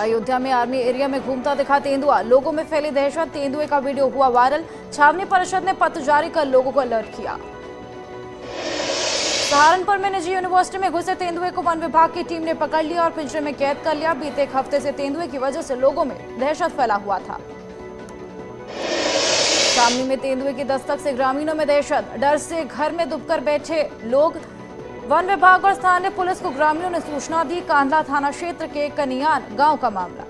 अयोध्या में army area में घूमता दिखा तेंदुआ, लोगों में फैली दहशत। तेंदुए का वीडियो हुआ वायरल। छावनी परिषद ने पत्र जारी कर लोगों को अलर्ट किया। सहारनपुर में निजी यूनिवर्सिटी में घुसे तेंदुए को वन विभाग की टीम ने पकड़ लिया और पिंजरे में कैद कर लिया। बीते एक हफ्ते से तेंदुए की वजह से लोगों में दहशत फैला हुआ था। शामली में तेंदुए की दस्तक से ग्रामीणों में दहशत, डर से घर में दुबकर बैठे लोग। वन विभाग और स्थानीय पुलिस को ग्रामीणों ने सूचना दी। कांधला थाना क्षेत्र के कनियान गांव का मामला।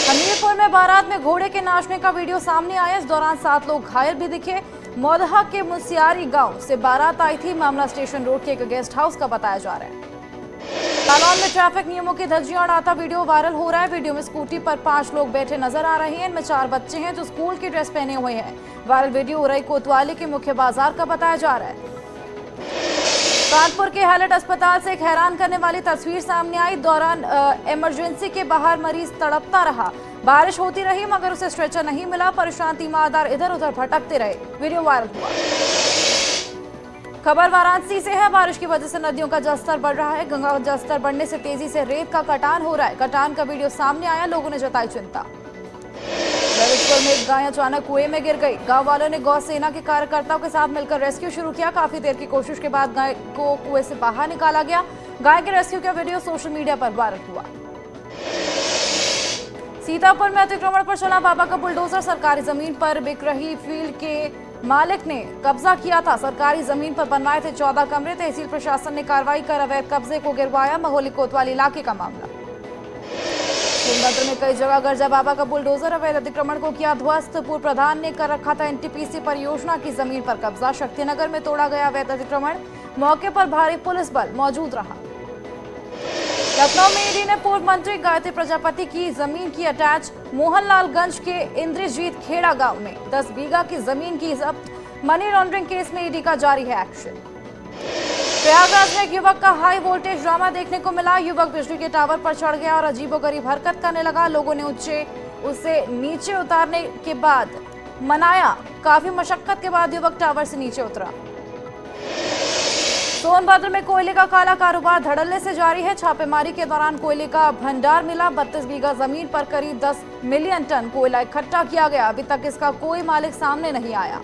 हमीरपुर में बारात में घोड़े के नाचने का वीडियो सामने आया। इस दौरान 7 लोग घायल भी दिखे। मौदहा के मुसियारी गांव से बारात आई थी। मामला स्टेशन रोड के एक गेस्ट हाउस का बताया जा रहा है। जालौन में ट्रैफिक नियमों की धज्जियां उड़ाता वीडियो वायरल हो रहा है। वीडियो में स्कूटी पर 5 लोग बैठे नजर आ रहे हैं। इनमें 4 बच्चे हैं जो स्कूल की ड्रेस पहने हुए हैं। वायरल वीडियो उरई कोतवाली के मुख्य बाजार का बताया जा रहा है। कानपुर के हैलट अस्पताल से एक हैरान करने वाली तस्वीर सामने आई। दौरान इमरजेंसी के बाहर मरीज तड़पता रहा। बारिश होती रही मगर उसे स्ट्रेचर नहीं मिला। परेशान तीमारदार इधर उधर भटकते रहे। वीडियो वायरल हुआ। खबर वाराणसी से है। बारिश की वजह से नदियों का जलस्तर बढ़ रहा है। गंगा का जलस्तर बढ़ने से तेजी से रेत का कटान हो रहा है। कटान का वीडियो सामने आया। लोगों ने जताई चिंता। ललितपुर में एक गाय अचानक कुएं में गिर गई। गांव वालों ने गौ सेना के कार्यकर्ताओं के साथ मिलकर रेस्क्यू शुरू किया। काफी देर की कोशिश के बाद गाय को कुएं से बाहर निकाला गया। गाय के रेस्क्यू का वीडियो सोशल मीडिया पर वायरल हुआ। सीतापुर में अतिक्रमण पर चला बाबा का बुलडोजर। सरकारी जमीन पर बिक रही फील्ड के मालिक ने कब्जा किया था। सरकारी जमीन पर बनवाए थे 14 कमरे। तहसील प्रशासन ने कार्रवाई कर अवैध कब्जे को गिरवाया। महोली कोतवाली इलाके का मामला। सोनभद्र में कई जगह गर्जा बाबा का बुलडोजर। अवैध अतिक्रमण को किया ध्वस्त। पूर्व प्रधान ने कर रखा था एनटीपीसी परियोजना की जमीन पर कब्जा। शक्तिनगर में तोड़ा गया अवैध अतिक्रमण। मौके पर भारी पुलिस बल मौजूद रहा। लखनऊ में ईडी ने पूर्व मंत्री गायत्री प्रजापति की जमीन की अटैच। मोहनलालगंज के इंद्रजीत खेड़ा गांव में 10 बीघा की जमीन की जब्त। मनी लॉन्ड्रिंग केस में ईडी का जारी है एक्शन। प्रयागराज में एक युवक का हाई वोल्टेज ड्रामा देखने को मिला। युवक बिजली के टावर पर चढ़ गया और अजीबोगरीब हरकत करने लगा। लोगों ने उसे नीचे उतारने के बाद मनाया। काफी मशक्कत के बाद युवक टावर से नीचे उतरा। सोनभद्र में कोयले का काला कारोबार धड़ल्ले से जारी है। छापेमारी के दौरान कोयले का भंडार मिला। 32 बीघा जमीन पर करीब 10 मिलियन टन कोयला इकट्ठा किया गया। अभी तक इसका कोई मालिक सामने नहीं आया।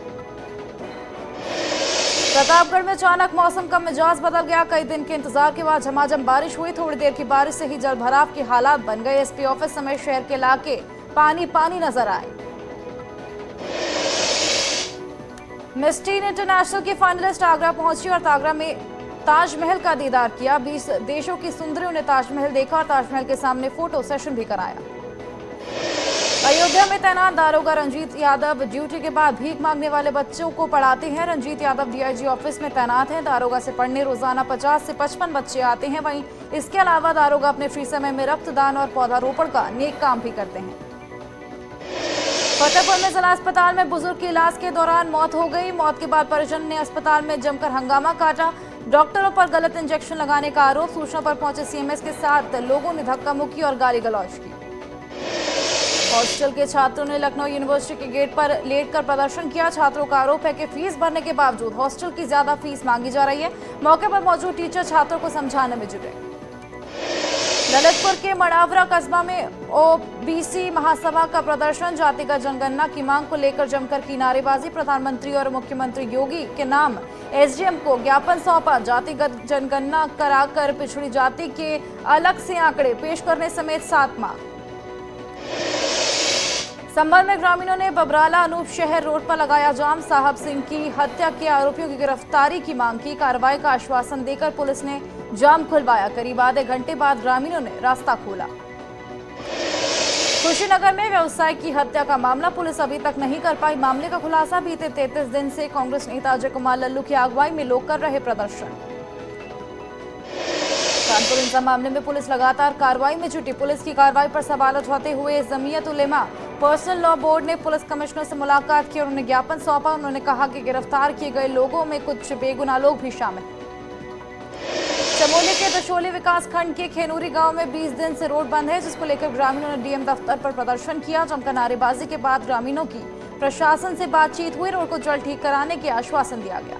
प्रतापगढ़ में अचानक मौसम का मिजाज बदल गया। कई दिन के इंतजार के बाद झमाझम बारिश हुई। थोड़ी देर की बारिश से ही जलभराव के हालात बन गए। एसपी ऑफिस समेत शहर के इलाके पानी पानी नजर आए। मिस टीन इंटरनेशनल की फाइनलिस्ट आगरा पहुंची और आगरा में ताजमहल का दीदार किया। 20 देशों की सुंदरियों ने ताजमहल देखा और ताजमहल के सामने फोटो सेशन भी कराया। अयोध्या में तैनात दारोगा रंजीत यादव ड्यूटी के बाद भीख मांगने वाले बच्चों को पढ़ाते हैं। रंजीत यादव डीआईजी ऑफिस में तैनात हैं। दारोगा से पढ़ने रोजाना 50 से 55 बच्चे आते हैं। वहीं इसके अलावा दारोगा अपने फ्री समय में रक्तदान और पौधारोपण का नेक काम भी करते हैं। फतेहपुर में जिला अस्पताल में बुजुर्ग की इलाज के दौरान मौत हो गई। मौत के बाद परिजन ने अस्पताल में जमकर हंगामा काटा। डॉक्टरों पर गलत इंजेक्शन लगाने का आरोप। सूचना पर पहुंचे सीएमएस के साथ लोगों ने धक्का मुक्की और गाली गलौज की। हॉस्टल के छात्रों ने लखनऊ यूनिवर्सिटी के गेट पर लेटकर प्रदर्शन किया। छात्रों का आरोप है कि फीस भरने के बावजूद हॉस्टल की ज्यादा फीस मांगी जा रही है। मौके पर मौजूद टीचर छात्रों को समझाने में जुटे। ललितपुर के मड़ावरा कस्बा में ओबीसी महासभा का प्रदर्शन। जातिगत जनगणना की मांग को लेकर जमकर की नारेबाजी। प्रधानमंत्री और मुख्यमंत्री योगी के नाम एसडीएम को ज्ञापन सौंपा। जातिगत जनगणना कराकर पिछड़ी जाति के अलग से आंकड़े पेश करने समेत 7 मांग। संभल में ग्रामीणों ने बबराला अनूप शहर रोड पर लगाया जाम। साहब सिंह की हत्या के आरोपियों की गिरफ्तारी की मांग की। कार्रवाई का आश्वासन देकर पुलिस ने जाम खुलवाया। करीब आधे घंटे बाद ग्रामीणों ने रास्ता खोला। कुशीनगर में व्यवसायी की हत्या का मामला पुलिस अभी तक नहीं कर पाई। मामले का खुलासा बीते 33 दिन से कांग्रेस नेता अजय कुमार लल्लू की अगुवाई में लोग कर रहे प्रदर्शन। कानपुर हिंसा मामले में पुलिस लगातार कार्रवाई में जुटी। पुलिस की कार्रवाई पर सवाल उठाते हुए Jamiat Ulema personal law board ने पुलिस कमिश्नर से मुलाकात की और उन्हें ज्ञापन सौंपा। उन्होंने कहा कि गिरफ्तार किए गए लोगों में कुछ बेगुनाह लोग भी शामिल। चमोली के दशोली विकास खंड के खेनूरी गांव में 20 दिन से रोड बंद है, जिसको लेकर ग्रामीणों ने डीएम दफ्तर पर प्रदर्शन किया। जमकर नारेबाजी के बाद ग्रामीणों की प्रशासन से बातचीत हुई और रोड को जल्द ठीक कराने के आश्वासन दिया गया।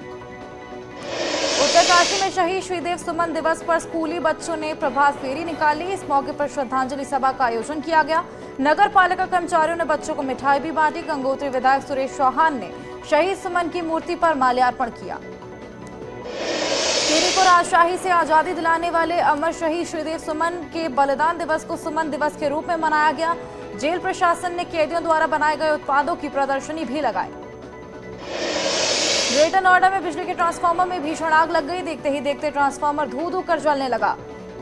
उत्तरकाशी में शहीद श्रीदेव सुमन दिवस पर स्कूली बच्चों ने प्रभात फेरी निकाली। इस मौके पर श्रद्धांजलि सभा का आयोजन किया गया। नगर पालिका कर्मचारियों ने बच्चों को मिठाई भी बांटी। गंगोत्री विधायक सुरेश चौहान ने शहीद सुमन की मूर्ति पर माल्यार्पण किया। टिहरी को राजशाही से आजादी दिलाने वाले अमर शहीद श्रीदेव सुमन के बलिदान दिवस को सुमन दिवस के रूप में मनाया गया। जेल प्रशासन ने कैदियों द्वारा बनाए गए उत्पादों की प्रदर्शनी भी लगाई। ग्रेटर नोएडा में बिजली के ट्रांसफार्मर में भीषण आग लग गई। देखते ही देखते ट्रांसफार्मर धू-धू कर जलने लगा।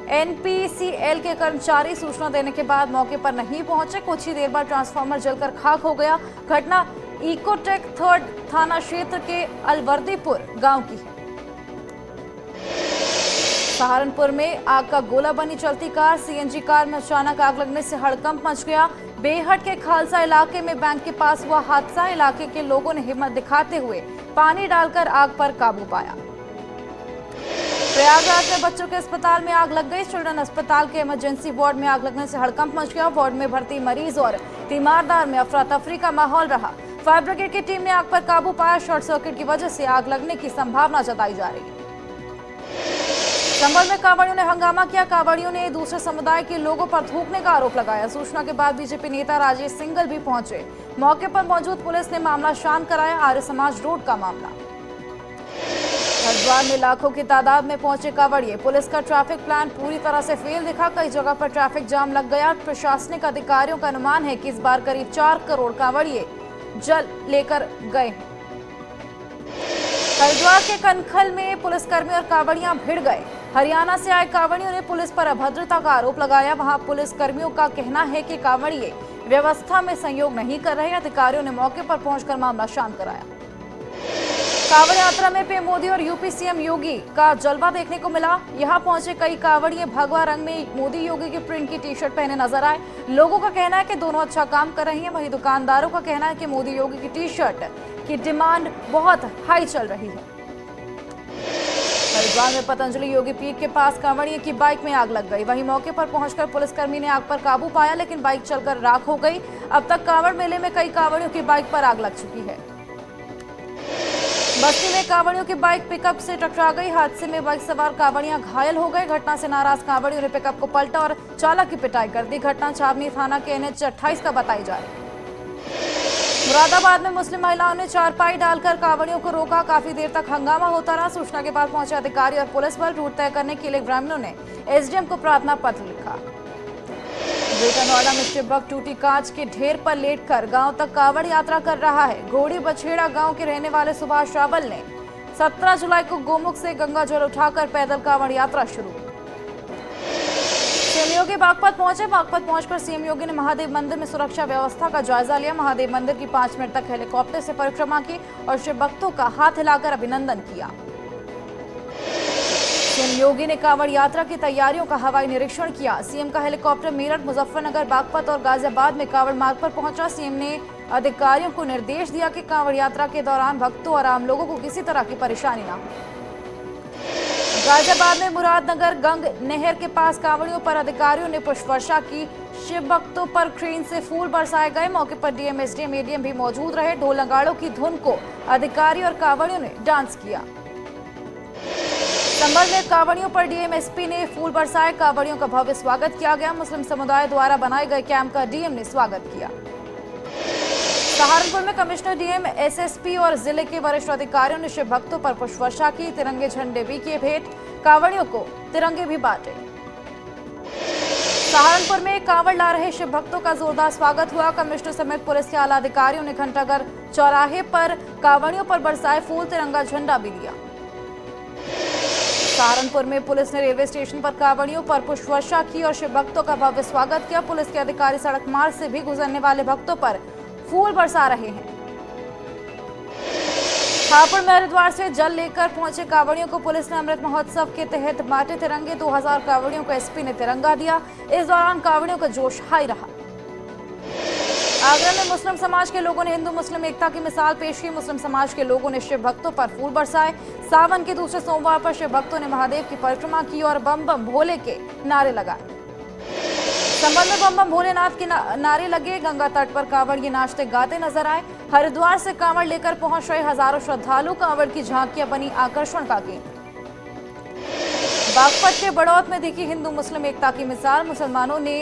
एनपीसीएल के कर्मचारी सूचना देने के बाद मौके पर नहीं पहुंचे। कुछ ही देर बाद ट्रांसफार्मर जलकर खाक हो गया। घटना इकोटेक 3rd थाना क्षेत्र के अलवर्दीपुर गांव की है। सहारनपुर में आग का गोला बनी चलती कार। सीएनजी कार में अचानक आग लगने से हड़कंप मच गया। बेहट के खालसा इलाके में बैंक के पास हुआ हादसा। इलाके के लोगों ने हिम्मत दिखाते हुए पानी डालकर आग पर काबू पाया। प्रयागराज में बच्चों के अस्पताल में आग लग गई। चिल्ड्रन अस्पताल के इमरजेंसी वार्ड में आग लगने से हड़कंप मच गया। वार्ड में भर्ती मरीज और तीमारदार में अफरा तफरी का माहौल रहा। फायर ब्रिगेड की टीम ने आग पर काबू पाया। शॉर्ट सर्किट की वजह से आग लगने की संभावना जताई जा रही है। संभल में कांवड़ियों ने हंगामा किया। कांवड़ियों ने दूसरे समुदाय के लोगों पर थूकने का आरोप लगाया। सूचना के बाद बीजेपी नेता राजेश सिंगल भी पहुंचे। मौके पर मौजूद पुलिस ने मामला शांत कराया। आर्य समाज रोड का मामला। हरिद्वार में लाखों की तादाद में पहुंचे कांवड़िए। पुलिस का ट्रैफिक प्लान पूरी तरह से फेल दिखा। कई जगह पर ट्रैफिक जाम लग गया। प्रशासनिक अधिकारियों का अनुमान है कि इस बार करीब 4 करोड़ कांवड़िए जल लेकर गए। हरिद्वार के कनखल में पुलिसकर्मी और कांवड़ियां भिड़ गए। हरियाणा से आए कांवड़ियों ने पुलिस पर अभद्रता का आरोप लगाया। वहां पुलिसकर्मियों का कहना है कि कांवड़िए व्यवस्था में सहयोग नहीं कर रहे। अधिकारियों ने मौके पर पहुंचकर मामला शांत कराया। कांवड़ यात्रा में पीएम मोदी और यूपी सीएम योगी का जलवा देखने को मिला। यहां पहुंचे कई कांवड़िए भगवा रंग में मोदी योगी की प्रिंट की टी-शर्ट पहने नजर आए। लोगों का कहना है कि दोनों अच्छा काम कर रही हैं। वहीं दुकानदारों का कहना है कि मोदी योगी की टी-शर्ट की डिमांड बहुत हाई चल रही है। हरिद्वार में पतंजलि योगी पीठ के पास कांवड़िए की बाइक में आग लग गई। वहीं मौके पर पहुंचकर पुलिसकर्मी ने आग पर काबू पाया, लेकिन बाइक चलकर राख हो गई। अब तक कांवड़ मेले में कई कांवड़ियों की बाइक पर आग लग चुकी है। बस्ती में कांवड़ियों की बाइक पिकअप से टकरा गई। हादसे में बाइक सवार कांवड़ियां घायल हो गए। घटना से नाराज कांवड़ियों ने पिकअप को पलटा और चालक की पिटाई कर दी। घटना छावनी थाना के NH 28 का बताई जा रही है। मुरादाबाद में मुस्लिम महिलाओं ने चारपाई डालकर कांवड़ियों को रोका। काफी देर तक हंगामा होता रहा। सूचना के बाद पहुंचे अधिकारी और पुलिस बल रूट तय करने के लिए ग्रामीणों ने SDM को प्रार्थना पत्र लिखा। ग्रेटर नोएडा में चिपक टूटी कांच के ढेर पर लेटकर गांव तक कांवड़ यात्रा कर रहा है। घोड़ी बछेड़ा गांव के रहने वाले सुभाष रावल ने 17 जुलाई को गोमुख से गंगा जल उठाकर पैदल कांवड़ यात्रा शुरू की। सीएम योगी बागपत पहुंचे। बागपत पहुंचकर सीएम योगी ने महादेव मंदिर में सुरक्षा व्यवस्था का जायजा लिया। महादेव मंदिर की 5 मिनट तक हेलीकॉप्टर से परिक्रमा की और शिव भक्तों का हाथ हिलाकर अभिनंदन किया। सीएम योगी ने कांवड़ यात्रा की तैयारियों का हवाई निरीक्षण किया। सीएम का हेलीकॉप्टर मेरठ, मुजफ्फरनगर, बागपत और गाजियाबाद में कांवड़ मार्ग पर पहुंचा। सीएम ने अधिकारियों को निर्देश दिया कि कांवड़ यात्रा के दौरान भक्तों और आम लोगों को किसी तरह की परेशानी न हो। गाजियाबाद में मुरादनगर गंग नहर के पास कांवड़ियों पर अधिकारियों ने पुष्प वर्षा की। शिव भक्तों पर क्रेन से फूल बरसाए गए। मौके पर डीएम, एसडीएम, एडीएम भी मौजूद रहे। ढोल नगाड़ों की धुन को अधिकारी और कांवड़ियों ने डांस किया। संभल में कांवड़ियों पर डीएम, एसपी ने फूल बरसाए। कांवड़ियों का भव्य स्वागत किया गया। मुस्लिम समुदाय द्वारा बनाए गए कैंप का डीएम ने स्वागत किया। सहारनपुर में कमिश्नर, डीएम, एसएसपी और जिले के वरिष्ठ अधिकारियों ने शिव भक्तों पर पुष्प वर्षा की। तिरंगे झंडे भी किए भेंट। कांवड़ियों को तिरंगे भी बांटे। सहारनपुर में कांवड़ ला रहे शिव भक्तों का जोरदार स्वागत हुआ। कमिश्नर समेत पुलिस के आला अधिकारियों ने घंटाघर चौराहे पर कांवड़ियों पर बरसाए फूल, तिरंगा झंडा भी दिया। सहारनपुर में पुलिस ने रेलवे स्टेशन पर कांवड़ियों पर पुष्प वर्षा की और शिव भक्तों का भव्य स्वागत किया। पुलिस के अधिकारी सड़क मार्ग से भी गुजरने वाले भक्तों पर फूल बरसा रहे हैं। हापुड़ में हरिद्वार से जल लेकर पहुंचे कांवड़ियों को पुलिस ने अमृत महोत्सव के तहत बांटे तिरंगे। 2000 कांवड़ियों को एसपी ने तिरंगा दिया। इस दौरान कांवड़ियों का जोश हाई रहा। आगरा में मुस्लिम समाज के लोगों ने हिंदू मुस्लिम एकता की मिसाल पेश की। मुस्लिम समाज के लोगों ने शिव भक्तों पर फूल बरसाए। सावन के दूसरे सोमवार पर शिव भक्तों ने महादेव की परिक्रमा की और बम बम भोले के नारे लगाए। संभल में बम बम भोलेनाथ के नारे लगे। गंगा तट पर कांवड़िए नाचते गाते नजर आए। हरिद्वार से कांवड़ लेकर पहुंच रहे हजारों श्रद्धालु। कांवड़ की झांकियां बनी आकर्षण का केंद्र। बागपत के बड़ौत में दिखी हिंदू मुस्लिम एकता की मिसाल। मुसलमानों ने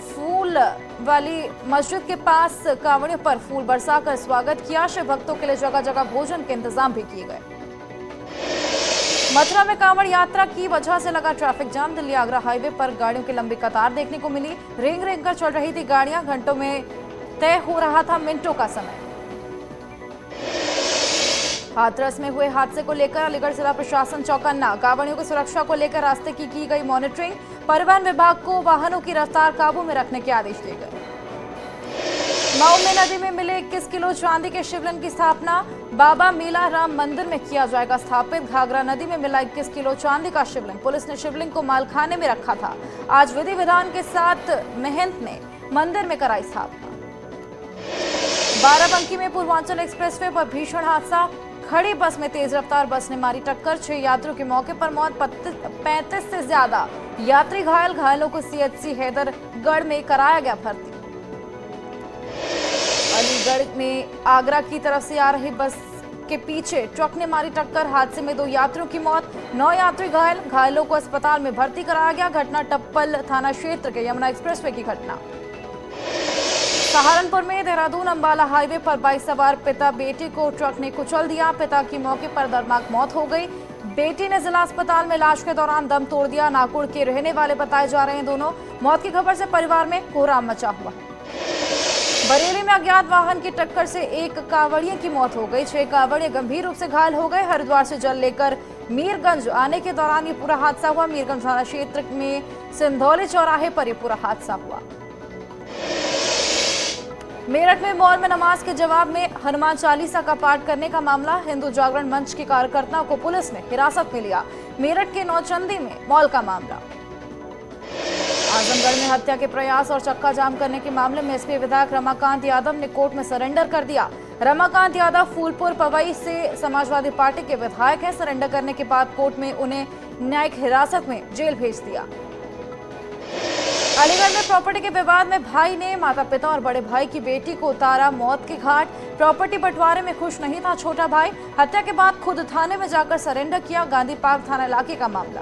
फूल वाली मस्जिद के पास कांवड़ियों पर फूल बरसाकर स्वागत किया। शिव भक्तों के लिए जगह जगह भोजन के इंतजाम भी किए गए। मथुरा में कांवड़ यात्रा की वजह से लगा traffic jam. Delhi Agra highway पर गाड़ियों की लंबी कतार देखने को मिली। रेंग रेंग कर चल रही थी गाड़ियां। घंटों में तय हो रहा था मिनटों का समय। हाथरस में हुए हादसे को लेकर अलीगढ़ जिला प्रशासन चौकन्ना। कांवड़ियों की सुरक्षा को लेकर रास्ते की गई मॉनिटरिंग। परिवहन विभाग को वाहनों की रफ्तार काबू में रखने के आदेश दिए गए। मऊ में नदी में मिले 21 किलो चांदी के शिवलिंग की स्थापना। बाबा मीला राम मंदिर में किया जाएगा स्थापित। घाघरा नदी में मिला 21 किलो चांदी का शिवलिंग। पुलिस ने शिवलिंग को मालखाने में रखा था। आज विधि विधान के साथ महंत ने मंदिर में कराई स्थापना। बाराबंकी में पूर्वांचल एक्सप्रेसवे पर भीषण हादसा। खड़ी बस में तेज रफ्तार बस ने मारी टक्कर। 6 यात्रियों की मौके पर मौत। 35 से ज्यादा यात्री घायल। घायलों को सीएचसी हैदरगढ़ में कराया गया भर्ती। अलीगढ़ में आगरा की तरफ से आ रही बस के पीछे ट्रक ने मारी टक्कर। हादसे में 2 यात्रियों की मौत। 9 यात्री घायल। घायलों को अस्पताल में भर्ती कराया गया। घटना टप्पल थाना क्षेत्र के यमुना एक्सप्रेसवे की घटना। सहारनपुर में देहरादून अंबाला हाईवे पर बाइक सवार पिता बेटे को ट्रक ने कुचल दिया। पिता की मौके पर दर्दनाक मौत हो गई। बेटी ने जिला अस्पताल में इलाज के दौरान दम तोड़ दिया। नाकुड़ के रहने वाले बताए जा रहे हैं दोनों। मौत की खबर से परिवार में कोहराम मचा हुआ। बरेली में अज्ञात वाहन की टक्कर से एक कांवड़िये की मौत हो गई। 6 कांवड़िये गंभीर रूप से घायल हो गए। हरिद्वार से जल लेकर मीरगंज आने के दौरान ये पूरा हादसा हुआ। मीरगंज थाना क्षेत्र में सिंधौली चौराहे पर यह पूरा हादसा हुआ। मेरठ में मॉल में नमाज के जवाब में हनुमान चालीसा का पाठ करने का मामला। हिंदू जागरण मंच के कार्यकर्ताओं को पुलिस ने हिरासत में लिया। मेरठ के नौचंदी में मॉल का मामला। आजमगढ़ में हत्या के प्रयास और चक्का जाम करने के मामले में एसपी विधायक रमाकांत यादव ने कोर्ट में सरेंडर कर दिया। रमाकांत यादव फूलपुर पवई से समाजवादी पार्टी के विधायक हैं। सरेंडर करने के बाद कोर्ट में उन्हें न्यायिक हिरासत में जेल भेज दिया। अलीगढ़ में प्रॉपर्टी के विवाद में भाई ने माता पिता और बड़े भाई की बेटी को उतारा मौत के घाट। प्रॉपर्टी बंटवारे में खुश नहीं था छोटा भाई। हत्या के बाद खुद थाने में जाकर सरेंडर किया। गांधी पार्क थाना इलाके का मामला।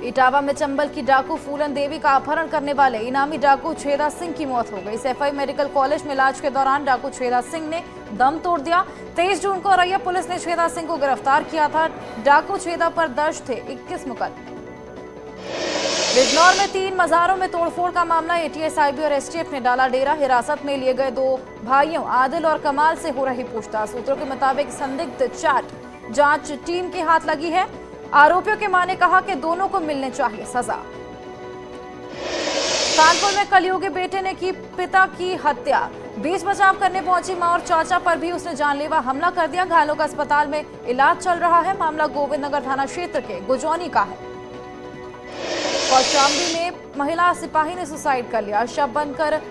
इटावा में चंबल की डाकू फूलन देवी का अपहरण करने वाले इनामी डाकू छेदा सिंह की मौत हो गई। सैफई मेडिकल कॉलेज में इलाज के दौरान डाकू छेदा सिंह ने दम तोड़ दिया। 23 जून को औरैया पुलिस ने छेदा सिंह को गिरफ्तार किया था। डाकू छेदा पर दर्ज थे 21 मुकदमे। बिजनौर में 3 मजारों में तोड़फोड़ का मामला। एटीएस, आईबी और एसटीएफ ने डाला डेरा। हिरासत में लिए गए 2 भाइयों आदिल और कमाल से हो रही पूछताछ। सूत्रों के मुताबिक संदिग्ध चैट जांच टीम के हाथ लगी है। आरोपियों के मां ने कहा कि दोनों को मिलने चाहिए सजा। कानपुर में कलयुगी बेटे ने की पिता की हत्या। बीच बचाव करने पहुंची मां और चाचा पर भी उसने जानलेवा हमला कर दिया। घायलों का अस्पताल में इलाज चल रहा है। मामला गोविंदनगर थाना क्षेत्र के गुजौनी का है। कौशाम्बी में महिला सिपाही ने सुसाइड कर लिया। शव बनकर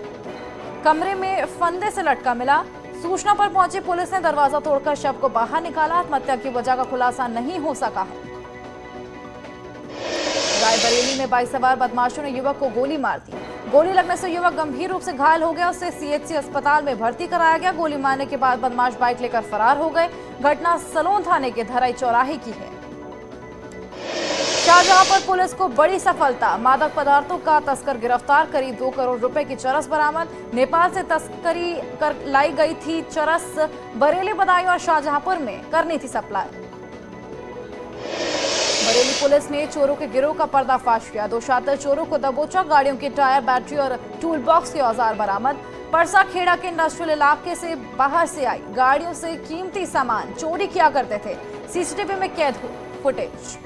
कमरे में फंदे से लटका मिला। सूचना पर पहुंची पुलिस ने दरवाजा तोड़कर शव को बाहर निकाला। आत्महत्या की वजह का खुलासा नहीं हो सका है। रायबरेली में बाइक सवार बदमाशों ने युवक को गोली मार दी। गोली लगने से युवक गंभीर रूप से घायल हो गया। उसे सीएचसी अस्पताल में भर्ती कराया गया। गोली मारने के बाद बदमाश बाइक लेकर फरार हो गए। घटना सलोन थाने के धराई चौराहे की है। शाहजहांपुर पुलिस को बड़ी सफलता। मादक पदार्थों का तस्कर गिरफ्तार। करीब 2 करोड़ रुपए की चरस बरामद। नेपाल से तस्करी कर लाई गई थी चरस। बरेली, बदायूं और शाहजहांपुर में करनी थी सप्लाई। बरेली पुलिस ने चोरों के गिरोह का पर्दाफाश किया। 2 शातिर चोरों को दबोचा। गाड़ियों के टायर, बैटरी और टूल बॉक्स के औजार बरामद। परसा खेड़ा के इंडस्ट्रियल इलाके से बाहर से आई गाड़ियों से कीमती सामान चोरी किया करते थे। सीसीटीवी में कैद फुटेज।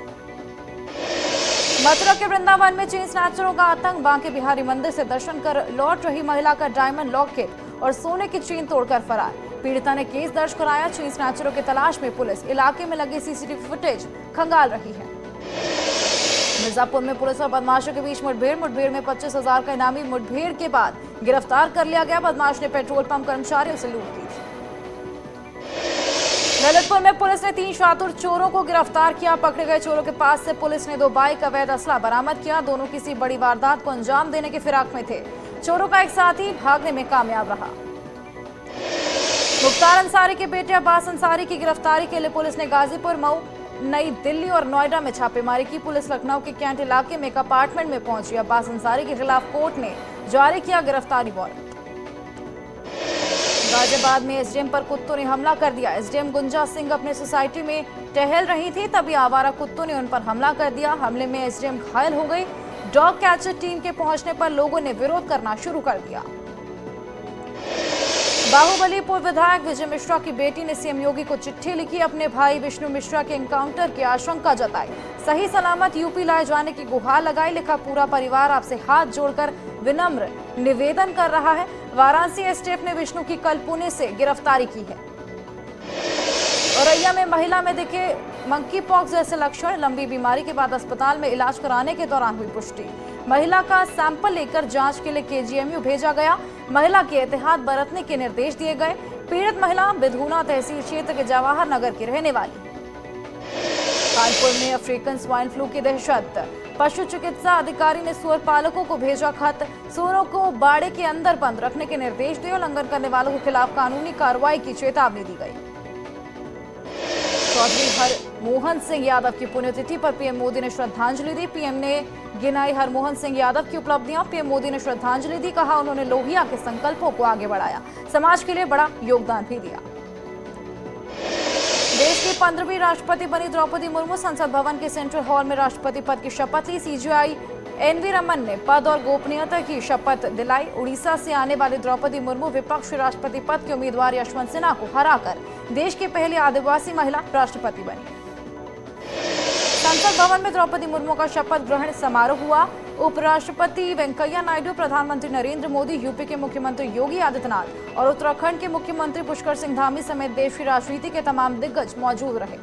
मथुरा के वृंदावन में चेन स्नैचरों का आतंक। बांके बिहारी मंदिर से दर्शन कर लौट रही महिला का डायमंड लॉकेट और सोने की चेन तोड़कर फरार। पीड़िता ने केस दर्ज कराया। चेन स्नैचरों की तलाश में पुलिस इलाके में लगी सीसीटीवी फुटेज खंगाल रही है। मिर्जापुर में पुलिस और बदमाशों के बीच मुठभेड़ में 25,000 का इनामी। मुठभेड़ के बाद गिरफ्तार कर लिया गया। बदमाश ने पेट्रोल पंप कर्मचारियों से लूट की। ललितपुर में पुलिस ने 3 शातिर चोरों को गिरफ्तार किया। पकड़े गए चोरों के पास से पुलिस ने 2 बाइक, अवैध असला बरामद किया। दोनों किसी बड़ी वारदात को अंजाम देने की फिराक में थे। चोरों का एक साथी भागने में कामयाब रहा। मुख्तार अंसारी के बेटे अब्बास अंसारी की गिरफ्तारी के लिए पुलिस ने गाजीपुर, मऊ, नई दिल्ली और नोएडा में छापेमारी की। पुलिस लखनऊ के कैंट इलाके में एक अपार्टमेंट में पहुंची। अब्बास अंसारी के खिलाफ कोर्ट ने जारी किया गिरफ्तारी वारंट। गाजियाबाद में एसडीएम पर कुत्तों ने हमला कर दिया। एसडीएम गुंजा सिंह अपने सोसाइटी में टहल रही थी, तभी आवारा कुत्तों ने उन पर हमला कर दिया। हमले में एसडीएम घायल हो गई। डॉग कैचर टीम के पहुंचने पर लोगों ने विरोध करना शुरू कर दिया। बाहुबली पूर्व विधायक विजय मिश्रा की बेटी ने सीएम योगी को चिट्ठी लिखी। अपने भाई विष्णु मिश्रा के एनकाउंटर की आशंका जताई। सही सलामत यूपी लाए जाने की गुहार लगाई। लिखा, पूरा परिवार आपसे हाथ जोड़कर विनम्र निवेदन कर रहा है। वाराणसी एसटीएफ ने विष्णु की कल पुणे से गिरफ्तारी की है। औरैया में महिला में दिखे मंकी पॉक्स जैसे लक्षण। लंबी बीमारी के बाद अस्पताल में इलाज कराने के दौरान हुई पुष्टि। महिला का सैंपल लेकर जांच के लिए केजीएमयू भेजा गया। महिला की एहतियात बरतने के निर्देश दिए गए। पीड़ित महिला बिधूना तहसील क्षेत्र के जवाहर नगर की रहने वाली। कानपुर में अफ्रीकन स्वाइन फ्लू की दहशत। पशु चिकित्सा अधिकारी ने सुअर पालकों को भेजा खत। सुअरों को बाड़े के अंदर बंद रखने के निर्देश दिए। उल्लंघन करने वालों के खिलाफ कानूनी कार्रवाई की चेतावनी दी गई। चौधरी हरमोहन सिंह यादव की पुण्यतिथि पर पीएम मोदी ने श्रद्धांजलि दी। पीएम ने गिनाई हरमोहन सिंह यादव की उपलब्धियां। पीएम मोदी ने श्रद्धांजलि दी। कहा, उन्होंने लोहिया के संकल्पों को आगे बढ़ाया, समाज के लिए बड़ा योगदान भी दिया। देश की 15वीं राष्ट्रपति बनी द्रौपदी मुर्मू संसद भवन के सेंट्रल हॉल में राष्ट्रपति पद की शपथ ली। सीजीआई एनवी रमन ने पद और गोपनीयता की शपथ दिलाई। उड़ीसा से आने वाली द्रौपदी मुर्मू विपक्ष राष्ट्रपति पद के उम्मीदवार यशवंत सिन्हा को हराकर देश की पहली आदिवासी महिला राष्ट्रपति बनी। संसद भवन में द्रौपदी मुर्मू का शपथ ग्रहण समारोह हुआ। उपराष्ट्रपति वेंकैया नायडू, प्रधानमंत्री नरेंद्र मोदी, यूपी के मुख्यमंत्री योगी आदित्यनाथ और उत्तराखंड के मुख्यमंत्री पुष्कर सिंह धामी समेत देश की राजनीति के तमाम दिग्गज मौजूद रहे।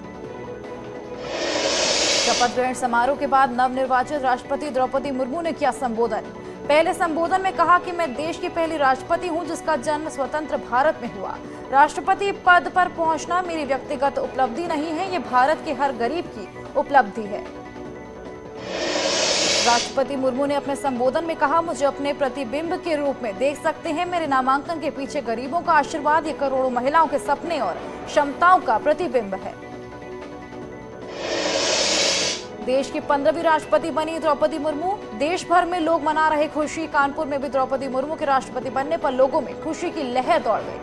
शपथ ग्रहण समारोह के बाद नवनिर्वाचित राष्ट्रपति द्रौपदी मुर्मू ने किया संबोधन। पहले संबोधन में कहा कि मैं देश की पहली राष्ट्रपति हूं जिसका जन्म स्वतंत्र भारत में हुआ। राष्ट्रपति पद पर पहुंचना मेरी व्यक्तिगत उपलब्धि नहीं है, ये भारत के हर गरीब की उपलब्धि है। राष्ट्रपति मुर्मू ने अपने संबोधन में कहा, मुझे अपने प्रतिबिंब के रूप में देख सकते हैं। मेरे नामांकन के पीछे गरीबों का आशीर्वाद, ये करोड़ों महिलाओं के सपने और क्षमताओं का प्रतिबिंब है। देश की 15वीं राष्ट्रपति बनी द्रौपदी मुर्मू। देश भर में लोग मना रहे खुशी। कानपुर में भी द्रौपदी मुर्मू के राष्ट्रपति बनने पर लोगों में खुशी की लहर दौड़ गई।